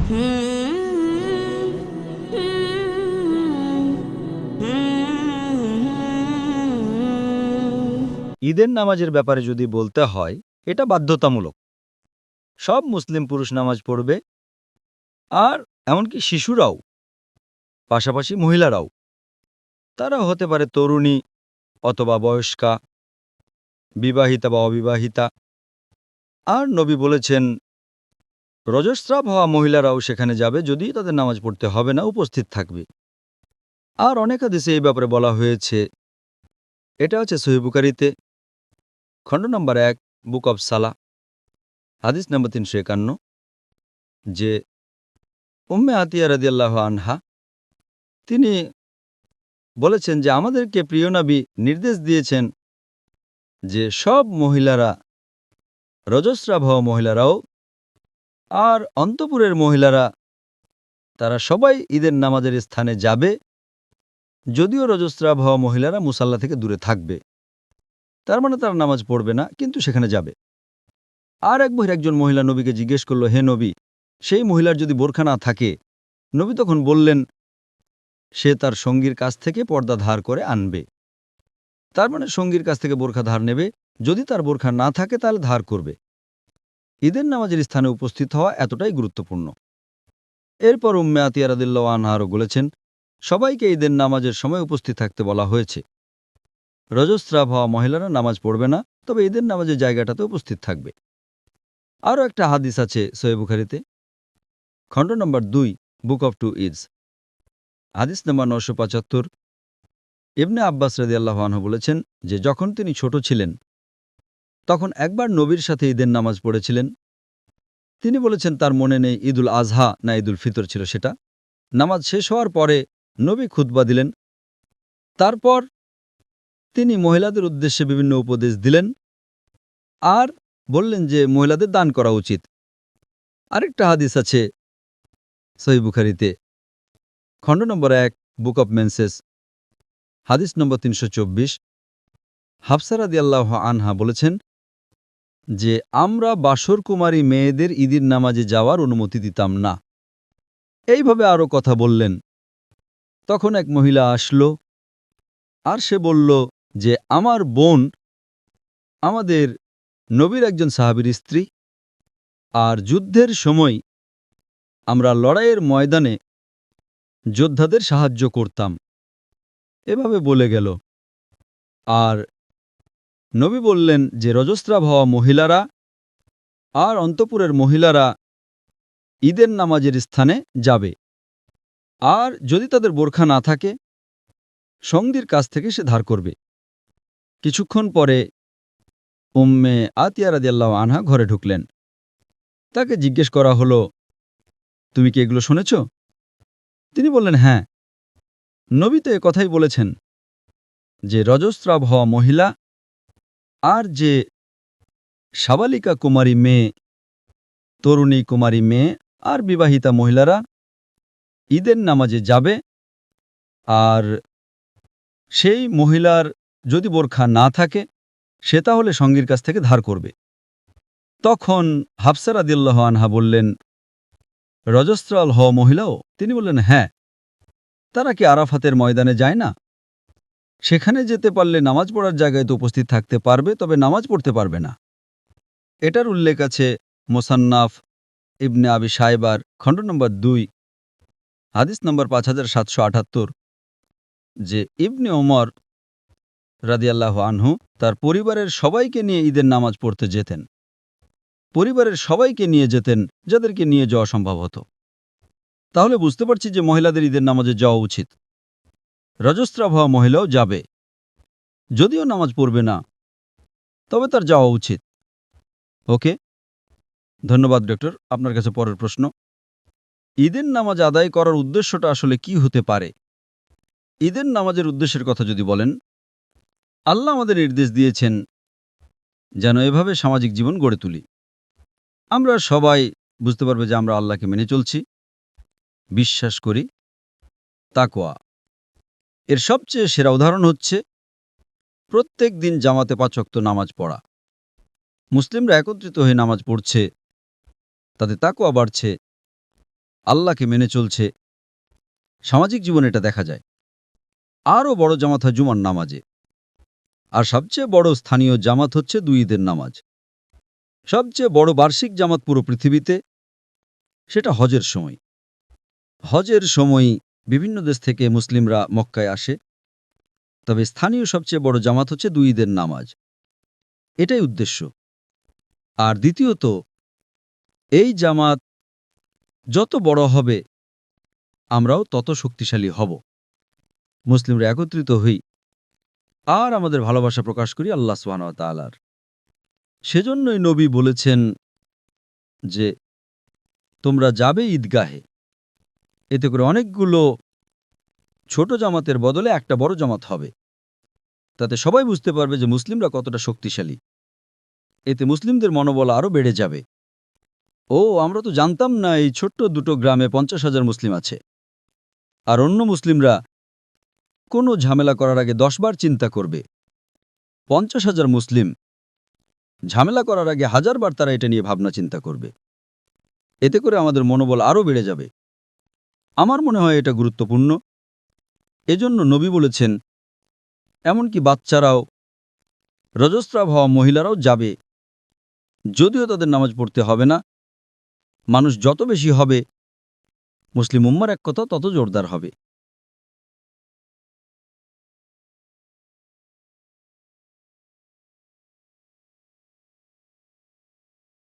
ঈদের নামাজের ব্যাপারে যদি বলতে হয়, এটা বাধ্যতামূলক। সব মুসলিম পুরুষ নামাজ পড়বে, আর এমনকি শিশুরাও, পাশাপাশি মহিলারাও। তারা হতে পারে তরুণী অথবা বয়স্কা, বিবাহিতা বা অবিবাহিতা। আর নবী বলেছেন রজস্রাব হওয়া মহিলারাও সেখানে যাবে, যদি তাদের নামাজ পড়তে হবে না, উপস্থিত থাকবে। আর অনেক হাদিসে এই ব্যাপারে বলা হয়েছে। এটা হচ্ছে সহিহ বুখারীতে, খণ্ড নম্বর 1, বুক অব সালাহ, হাদিস নম্বর 351, যে উম্মে আতিয়া রাদিয়াল্লাহু আনহা তিনি বলেছেন যে আমাদেরকে প্রিয় নবী নির্দেশ দিয়েছেন যে সব মহিলারা, রজস্রাব হওয়া মহিলারাও আর অন্তঃপুরের মহিলারা, তারা সবাই ঈদের নামাজের স্থানে যাবে, যদিও রজস্রাব হওয়া মহিলারা মুসাল্লা থেকে দূরে থাকবে। তার মানে তারা নামাজ পড়বে না, কিন্তু সেখানে যাবে। আর একজন মহিলা নবীকে জিজ্ঞেস করল, হে নবী, সেই মহিলার যদি বোরখা না থাকে? নবী তখন বললেন সে তার সঙ্গীর কাছ থেকে পর্দা ধার করে আনবে। তার মানে সঙ্গীর কাছ থেকে বোরখা ধার নেবে, যদি তার বোরখা না থাকে তাহলে ধার করবে। ঈদের নামাজের স্থানে উপস্থিত হওয়া এতটাই গুরুত্বপূর্ণ। এরপর উম্মে আতিয়া রাদিয়াল্লাহু আনহা আরও বলেছেন সবাইকে ঈদের নামাজের সময় উপস্থিত থাকতে বলা হয়েছে। রজস্রাব হওয়া মহিলারা নামাজ পড়বে না, তবে ঈদের নামাজের জায়গাটাতে উপস্থিত থাকবে। আরও একটা হাদিস আছে সহিহ বুখারীতে, খণ্ড নম্বর 2, বুক অফ টু ঈদস, হাদিস নম্বর 975। ইবনে আব্বাস রাদিয়াল্লাহু আনহু বলেছেন যে যখন তিনি ছোট ছিলেন তখন একবার নবীর সাথে ঈদের নামাজ পড়েছিলেন। তিনি বলেছেন তার মনে নেই ঈদুল আজহা না ঈদুল ফিতর ছিল সেটা। নামাজ শেষ হওয়ার পরে নবী খুতবা দিলেন। তারপর তিনি মহিলাদের উদ্দেশ্যে বিভিন্ন উপদেশ দিলেন আর বললেন যে মহিলাদের দান করা উচিত। আরেকটা হাদিস আছে সহিহ বুখারীতে, খণ্ড নম্বর 1, বুক অব মেন্সেস, হাদিস নম্বর 324। হাফসা রাদিয়াল্লাহু আনহা বলেছেন যে আমরা বাসর কুমারী মেয়েদের ঈদের নামাজে যাওয়ার অনুমতি দিতাম না। এইভাবে আরও কথা বললেন। তখন এক মহিলা আসলো আর সে বলল যে আমার বোন আমাদের নবীর একজন সাহাবীর স্ত্রী, আর যুদ্ধের সময় আমরা লড়াইয়ের ময়দানে যোদ্ধাদের সাহায্য করতাম। এভাবে বলে গেল। আর নবী বললেন যে রজস্রাব হওয়া মহিলারা আর অন্তঃপুরের মহিলারা ঈদের নামাজের স্থানে যাবে, আর যদি তাদের বোরখা না থাকে সঙ্গীর কাছ থেকে সে ধার করবে। কিছুক্ষণ পরে উম্মে আতিয়া রাদিয়াল্লাহু আনহা ঘরে ঢুকলেন। তাকে জিজ্ঞেস করা হলো, তুমি কি এগুলো শুনেছ? তিনি বললেন, হ্যাঁ। নবী তো এ কথাই বলেছেন যে রজস্রাব হওয়া মহিলা আর যে সাবালিকা কুমারী মেয়ে, তরুণী কুমারী মেয়ে আর বিবাহিতা মহিলারা ঈদের নামাজে যাবে, আর সেই মহিলার যদি বোরখা না থাকে সে তাহলে সঙ্গীর কাছ থেকে ধার করবে। তখন হাফসা রাদিয়াল্লাহু আনহা বললেন, রজস্রাল হওয়া মহিলাও? তিনি বললেন, হ্যাঁ। তারা কি আরাফাতের ময়দানে যায় না? সেখানে যেতে পারলে নামাজ পড়ার জায়গায় তো উপস্থিত থাকতে পারবে, তবে নামাজ পড়তে পারবে না। এটার উল্লেখ আছে মোসান্নাফ ইবনে আবি শায়বার, খণ্ড নম্বর 2, হাদিস নম্বর 5778, যে ইবনে ওমর রাদিয়াল্লাহু আনহু তার পরিবারের সবাইকে নিয়ে ঈদের নামাজ পড়তে যেতেন। পরিবারের সবাইকে নিয়ে যেতেন, যাদেরকে নিয়ে যাওয়া সম্ভব হতো। তাহলে বুঝতে পারছি যে মহিলাদের ঈদের নামাজে যাওয়া উচিত। রজস্রাব হওয়া মহিলাও যাবে, যদিও নামাজ পড়বে না, তবে তার যাওয়া উচিত। ওকে, ধন্যবাদ ডক্টর। আপনার কাছে পরের প্রশ্ন, ঈদের নামাজ আদায় করার উদ্দেশ্যটা আসলে কি হতে পারে? ঈদের নামাজের উদ্দেশ্যের কথা যদি বলেন, আল্লাহ আমাদের নির্দেশ দিয়েছেন যেন এভাবে সামাজিক জীবন গড়ে তুলি। আমরা সবাই বুঝতে পারবে যে আমরা আল্লাহকে মেনে চলছি, বিশ্বাস করি, তাকওয়া। এর সবচেয়ে সেরা উদাহরণ হচ্ছে প্রত্যেক দিন জামাতে 5 ওয়াক্ত নামাজ পড়া। মুসলিমরা একত্রিত হয়ে নামাজ পড়ছে, তাতে তাকওয়া বাড়ছে, আল্লাহকে মেনে চলছে। সামাজিক জীবনে এটা দেখা যায়। আরও বড় জামাত হয় জুমার নামাজে। আর সবচেয়ে বড় স্থানীয় জামাত হচ্ছে 2 ঈদের নামাজ। সবচেয়ে বড় বার্ষিক জামাত পুরো পৃথিবীতে, সেটা হজের সময়। হজের সময় বিভিন্ন দেশ থেকে মুসলিমরা মক্কায় আসে। তবে স্থানীয় সবচেয়ে বড় জামাত হচ্ছে 2 ঈদের নামাজ। এটাই উদ্দেশ্য। আর দ্বিতীয়ত, এই জামাত যত বড় হবে আমরাও তত শক্তিশালী হব। মুসলিমরা একত্রিত হই আর আমাদের ভালোবাসা প্রকাশ করি আল্লাহ সুবহানাহু ওয়া তাআলার। সেজন্যই নবী বলেছেন যে তোমরা যাবে ঈদগাহে, এতে করে অনেকগুলো ছোট জামাতের বদলে একটা বড় জামাত হবে। তাতে সবাই বুঝতে পারবে যে মুসলিমরা কতটা শক্তিশালী। এতে মুসলিমদের মনোবল আরও বেড়ে যাবে। আমরা তো জানতাম না এই ছোট্ট দুটো গ্রামে 50,000 মুসলিম আছে। আর অন্য মুসলিমরা কোনো ঝামেলা করার আগে 10 বার চিন্তা করবে। 50,000 মুসলিম ঝামেলা করার আগে 1000 বার তারা এটা নিয়ে ভাবনা চিন্তা করবে। এতে করে আমাদের মনোবল আরও বেড়ে যাবে। আমার মনে হয় এটা গুরুত্বপূর্ণ। এজন্য নবী বলেছেন এমনকি বাচ্চারাও, রজস্রাব হওয়া মহিলারাও যাবে, যদিও তাদের নামাজ পড়তে হবে না। মানুষ যত বেশি হবে মুসলিম উম্মার এক কথা তত জোরদার হবে।